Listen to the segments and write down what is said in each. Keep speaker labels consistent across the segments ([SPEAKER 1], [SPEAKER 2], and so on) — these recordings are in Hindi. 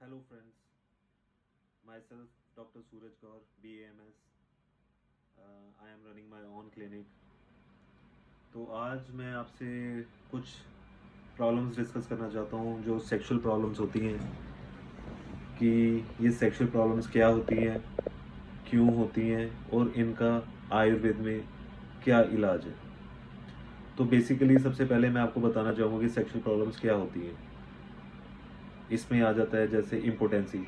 [SPEAKER 1] Hello friends, myself Dr. Suraj Kaur, BAMS. I am running my own clinic. तो आज मैं आपसे कुछ प्रॉब्लम्स डिस्कस करना चाहता हूँ जो सेक्सुअल प्रॉब्लम्स होती हैं कि ये सेक्सुअल प्रॉब्लम्स क्या होती हैं, क्यों होती हैं और इनका आयुर्वेद में क्या इलाज है। तो बेसिकली सबसे पहले मैं आपको बताना चाहूँगा कि सेक्सुअल प्रॉब्लम्स क्या होती हैं। इसमें आ जाता है जैसे इम्पोटेंसी,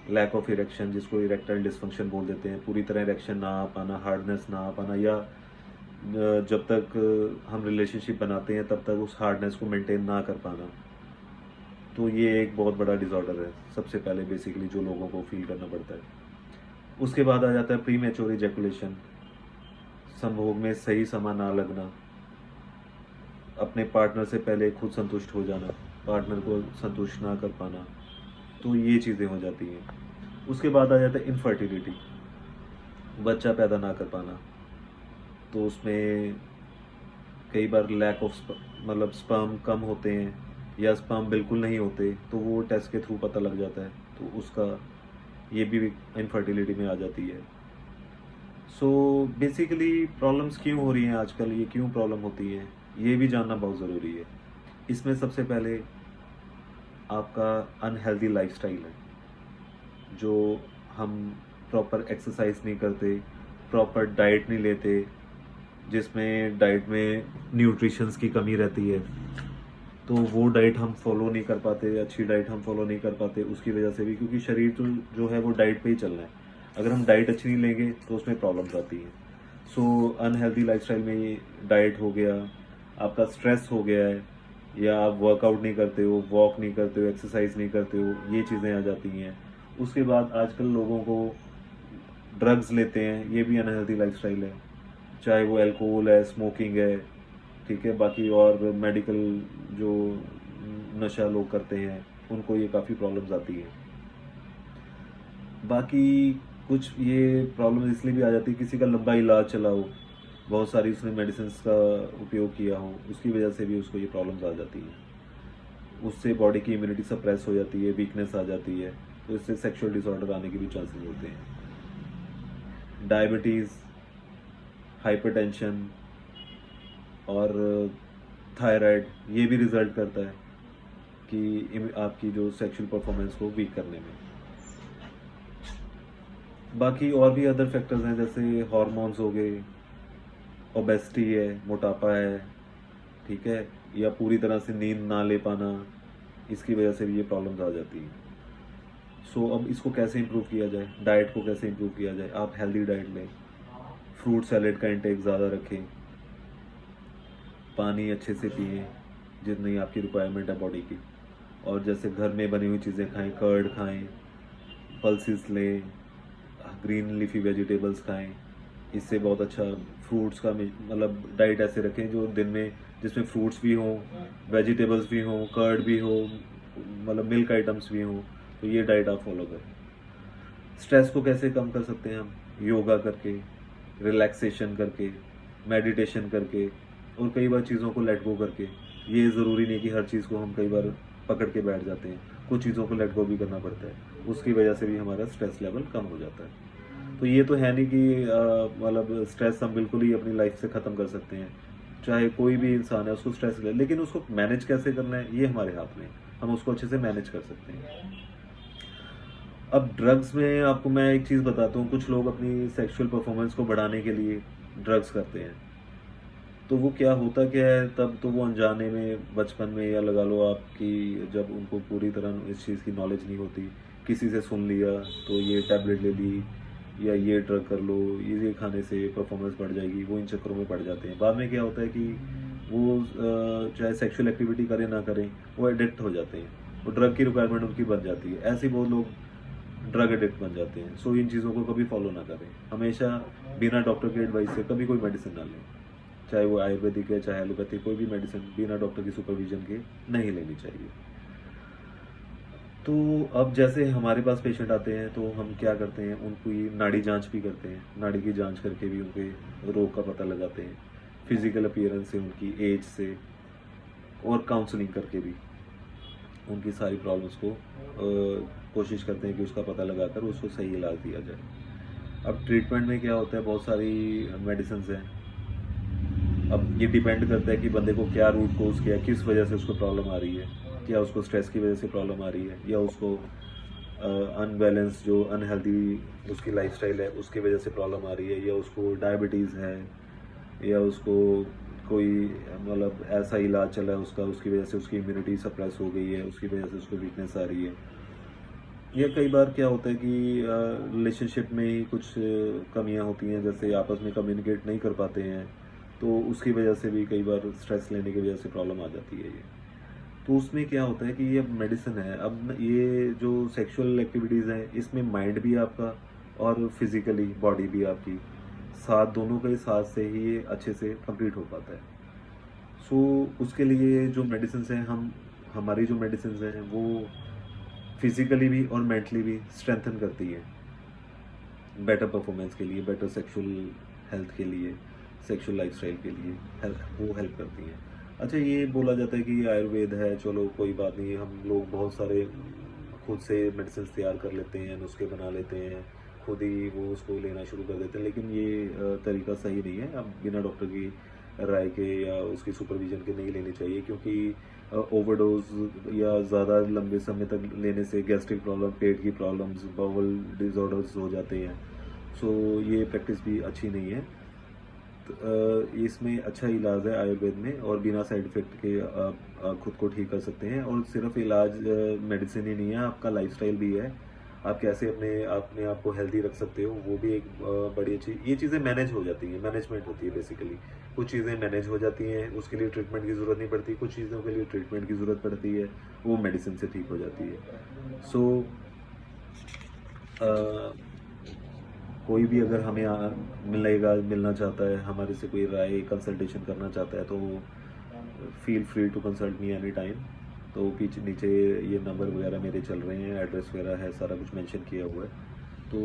[SPEAKER 1] लैक ऑफ इरेक्शन, जिसको इरेक्टाइल डिस्फंक्शन बोल देते हैं, पूरी तरह इरेक्शन ना आ पाना, हार्डनेस ना आ पाना, या जब तक हम रिलेशनशिप बनाते हैं तब तक उस हार्डनेस को मेंटेन ना कर पाना। तो ये एक बहुत बड़ा डिसऑर्डर है सबसे पहले बेसिकली जो लोगों को फील करना पड़ता है। उसके बाद आ जाता है प्री मैच्योर इजैकुलेशन, संभोग में सही समय ना लगना, अपने पार्टनर से पहले खुद संतुष्ट हो जाना, पार्टनर को संतुष्ट ना कर पाना। तो ये चीज़ें हो जाती हैं। उसके बाद आ जाता है इनफर्टिलिटी, बच्चा पैदा ना कर पाना। तो उसमें कई बार लैक ऑफ मतलब स्पर्म कम होते हैं या स्पर्म बिल्कुल नहीं होते, तो वो टेस्ट के थ्रू पता लग जाता है, तो उसका ये भी इनफर्टिलिटी में आ जाती है। सो बेसिकली प्रॉब्लम्स क्यों हो रही हैं आजकल, ये क्यों प्रॉब्लम होती हैं, ये भी जानना बहुत ज़रूरी है। इसमें सबसे पहले आपका अनहेल्दी लाइफस्टाइल है, जो हम प्रॉपर एक्सरसाइज नहीं करते, प्रॉपर डाइट नहीं लेते, जिसमें डाइट में न्यूट्रिशंस की कमी रहती है, तो वो डाइट हम फॉलो नहीं कर पाते, अच्छी डाइट हम फॉलो नहीं कर पाते उसकी वजह से भी, क्योंकि शरीर तो जो है वो डाइट पे ही चलना है। अगर हम डाइट अच्छी नहीं लेंगे तो उसमें प्रॉब्लम्स आती हैं। सो अनहेल्दी लाइफस्टाइल में ये डाइट हो गया, आपका स्ट्रेस हो गया है, या आप वर्कआउट नहीं करते हो, वॉक नहीं करते हो, एक्सरसाइज नहीं करते हो, ये चीज़ें आ जाती हैं। उसके बाद आजकल लोगों को ड्रग्स लेते हैं, ये भी अनहेल्दी लाइफस्टाइल है, चाहे वो अल्कोहल है, स्मोकिंग है, ठीक है, बाकी और मेडिकल जो नशा लोग करते हैं उनको ये काफ़ी प्रॉब्लम्स आती हैं। बाकी कुछ ये प्रॉब्लम इसलिए भी आ जाती है, किसी का लंबा इलाज चला हो, बहुत सारी उसने मेडिसिन का उपयोग किया हो, उसकी वजह से भी उसको ये प्रॉब्लम्स आ जाती हैं। उससे बॉडी की इम्यूनिटी सप्रेस हो जाती है, वीकनेस आ जाती है, तो इससे सेक्सुअल डिसऑर्डर आने के भी चांसेस होते हैं। डायबिटीज़, हाइपरटेंशन और थायराइड, ये भी रिजल्ट करता है कि आपकी जो सेक्सुअल परफॉर्मेंस को वीक करने में। बाकी और भी अदर फैक्टर्स हैं, जैसे हार्मोन्स हो गए, ओबेसिटी है, मोटापा है, ठीक है, या पूरी तरह से नींद ना ले पाना, इसकी वजह से भी ये प्रॉब्लम्स आ जाती हैं। सो अब इसको कैसे इम्प्रूव किया जाए, डाइट को कैसे इम्प्रूव किया जाए। आप हेल्दी डाइट लें, फ्रूट सैलेड का इंटेक ज़्यादा रखें, पानी अच्छे से पिएं जितनी आपकी रिक्वायरमेंट है बॉडी की, और जैसे घर में बनी हुई चीज़ें खाएं, कर्ड खाएं, पल्सेस लें, ग्रीन लीफी वेजिटेबल्स खाएं, इससे बहुत अच्छा। फ्रूट्स का मतलब डाइट ऐसे रखें जो दिन में, जिसमें फ्रूट्स भी हों, वेजिटेबल्स भी हों, कर्ड भी हो, मतलब मिल्क आइटम्स भी हों, तो ये डाइट आप फॉलो करें। स्ट्रेस को कैसे कम कर सकते हैं हम, योगा करके, रिलैक्सेशन करके, मेडिटेशन करके, और कई बार चीज़ों को लेट गो करके। ये ज़रूरी नहीं कि हर चीज़ को हम कई बार पकड़ के बैठ जाते हैं, कुछ चीज़ों को लेट गो भी करना पड़ता है, उसकी वजह से भी हमारा स्ट्रेस लेवल कम हो जाता है। तो ये तो है नहीं कि मतलब स्ट्रेस हम बिल्कुल ही अपनी लाइफ से ख़त्म कर सकते हैं। चाहे कोई भी इंसान है उसको स्ट्रेस ले, लेकिन उसको मैनेज कैसे करना है ये हमारे हाथ में है। हम उसको अच्छे से मैनेज कर सकते हैं। अब ड्रग्स में आपको मैं एक चीज़ बताता हूँ, कुछ लोग अपनी सेक्सुअल परफॉर्मेंस को बढ़ाने के लिए ड्रग्स करते हैं। तो वो क्या होता क्या है, तब तो वो अनजाने में बचपन में, या लगा लो आपकी, जब उनको पूरी तरह इस चीज़ की नॉलेज नहीं होती, किसी से सुन लिया तो ये टैबलेट ले ली, या ये ड्रग कर लो, ये खाने से परफॉर्मेंस बढ़ जाएगी, वो इन चक्करों में पड़ जाते हैं। बाद में क्या होता है कि वो चाहे सेक्सुअल एक्टिविटी करें ना करें, वो एडिक्ट हो जाते हैं, वो ड्रग की रिक्वायरमेंट उनकी बढ़ जाती है। ऐसे बहुत लोग ड्रग एडिक्ट बन जाते हैं। सो इन चीज़ों को कभी फॉलो ना करें, हमेशा बिना डॉक्टर के एडवाइस से कभी कोई मेडिसिन ना लें, चाहे वो आयुर्वेदिक है चाहे एलोपैथिक, कोई भी मेडिसिन बिना डॉक्टर की सुपरविजन के नहीं लेनी चाहिए। तो अब जैसे हमारे पास पेशेंट आते हैं तो हम क्या करते हैं, उनकी नाड़ी जांच भी करते हैं, नाड़ी की जांच करके भी उनके रोग का पता लगाते हैं, फिजिकल अपीयरेंस से, उनकी एज से, और काउंसलिंग करके भी। उनकी सारी प्रॉब्लम्स को कोशिश करते हैं कि उसका पता लगाकर उसको सही इलाज दिया जाए। अब ट्रीटमेंट में क्या होता है, बहुत सारी मेडिसिन हैं। अब ये डिपेंड करता है कि बंदे को क्या रूट कोज किया, किस वजह से उसको प्रॉब्लम आ रही है। क्या उसको स्ट्रेस की वजह से प्रॉब्लम आ रही है, या उसको अनबैलेंस जो अनहेल्दी उसकी लाइफस्टाइल है उसकी वजह से प्रॉब्लम आ रही है, या उसको डायबिटीज़ है, या उसको कोई मतलब ऐसा इलाज चला है उसका, उसकी वजह से उसकी इम्यूनिटी सप्रेस हो गई है, उसकी वजह से उसको वीकनेस आ रही है। या कई बार क्या होता है कि रिलेशनशिप में ही कुछ कमियां होती हैं, जैसे आपस में कम्युनिकेट नहीं कर पाते हैं, तो उसकी वजह से भी कई बार स्ट्रेस लेने की वजह से प्रॉब्लम आ जाती है ये। तो उसमें क्या होता है कि ये मेडिसिन है। अब ये जो सेक्सुअल एक्टिविटीज़ हैं इसमें माइंड भी आपका और फिजिकली बॉडी भी आपकी साथ, दोनों के साथ से ही ये अच्छे से कंप्लीट हो पाता है। सो उसके लिए जो मेडिसिन हैं, हमारी जो मेडिसिन हैं वो फिजिकली भी और मेंटली भी स्ट्रेंथन करती है, बेटर परफॉर्मेंस के लिए, बेटर सेक्सुअल हेल्थ के लिए, सेक्सुअल लाइफस्टाइल के लिए वो हेल्प करती हैं। अच्छा, ये बोला जाता है कि आयुर्वेद है, चलो कोई बात नहीं, हम लोग बहुत सारे खुद से मेडिसिन तैयार कर लेते हैं, नुस्खे बना लेते हैं, खुद ही वो उसको लेना शुरू कर देते हैं, लेकिन ये तरीका सही नहीं है। अब बिना डॉक्टर की राय के या उसकी सुपरविजन के नहीं लेनी चाहिए, क्योंकि ओवरडोज या ज़्यादा लंबे समय तक लेने से गैस्ट्रिक प्रॉब्लम, पेट की प्रॉब्लम्स, बाउल डिसऑर्डर्स हो जाते हैं। सो ये प्रैक्टिस भी अच्छी नहीं है। तो इसमें अच्छा इलाज है आयुर्वेद में, और बिना साइड इफ़ेक्ट के आप खुद को ठीक कर सकते हैं। और सिर्फ इलाज मेडिसिन ही नहीं है, आपका लाइफस्टाइल भी है। आप कैसे अपने आप को हेल्दी रख सकते हो, वो भी एक बड़ी अच्छी, ये चीज़ें मैनेज हो जाती हैं, मैनेजमेंट होती है बेसिकली। कुछ चीज़ें मैनेज हो जाती हैं, उसके लिए ट्रीटमेंट की ज़रूरत नहीं पड़ती, कुछ चीज़ों के लिए ट्रीटमेंट की ज़रूरत पड़ती है, वो मेडिसिन से ठीक हो जाती है। सो कोई भी अगर हमें मिलना चाहता है, हमारे से कोई राय कंसल्टेशन करना चाहता है, तो feel free to consult me any time. तो पीछे नीचे ये नंबर वगैरह मेरे चल रहे हैं, एड्रेस वगैरह है, सारा कुछ मेंशन किया हुआ है। तो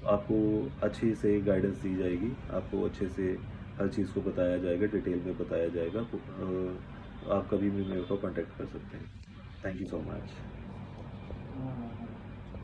[SPEAKER 1] आपको अच्छे से गाइडेंस दी जाएगी, आपको अच्छे से हर चीज़ को बताया जाएगा, डिटेल में बताया जाएगा। आप कभी भी मेरे को कांटेक्ट कर सकते हैं। Thank you so much.